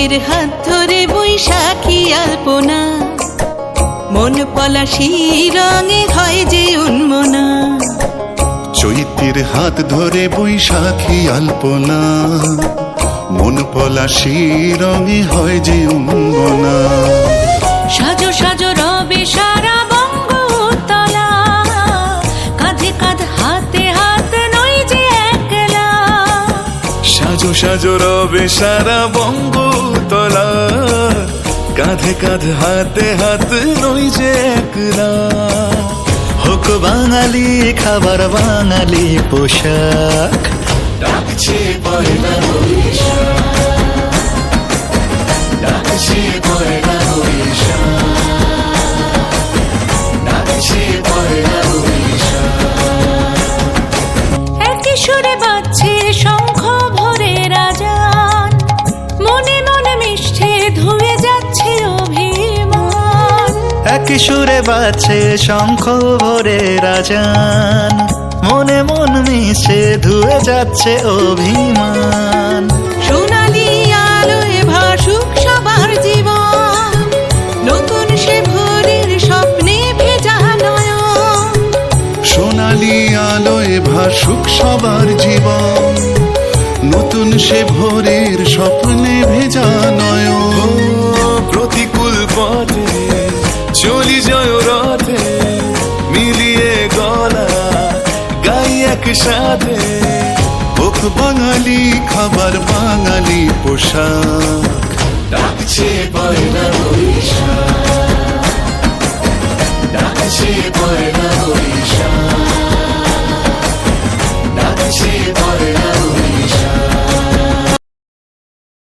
চৈত্রের হাত ধরে বৈশাখী আলপনা, মন পলাশি রঙে হয় যে উন্মনা। চৈত্রের হাত ধরে বৈশাখী আলপনা, মন পলাশি রঙে হয় যে উন্মনা। সাজো সাজো রবে সারা বঙ্গতলা, কাঁধে কাঁধ হাতে হাত নই যে একলা। সাজো সাজো রবে সারা বঙ্গতলা, কাঁধে কাঁধ হাতে হাত নই যে একলা। হোক বাঙালি খাবার বাঙালি পোশাক, ডাকছে পয়লা বৈশাখ, ডাকছে পয়লা বৈশাখ, ডাকছে পয়লা বৈশাখ। একই সুরে বাজছে শঙ্খ ভরে রাজান, মনে মনে মিশছে ধুয়ে যাচ্ছে অভিমান। একই সুরে বাজছে শঙ্খ ভরে রাজান, মনে মন মিশে ধুয়ে যাচ্ছে অভিমান। সোনালি আলোয় ভাসুক সবার জীবন, নতুন সে ভোরের স্বপ্নে ভেজা নয়ন। সোনালি আলোয় ভাসুক সবার জীবন, নতুন সে ভোরের স্বপ্নে ভেজা নয়ন। প্রতিকূল পথে চলি জয় রথে, মিলিয়ে গলা গাই একসাথে। হোক বাঙালি খাবার বাঙালি পোশাক, ডাকছে পয়লা বৈশাখ, ডাকছে পয়লা বৈশাখ।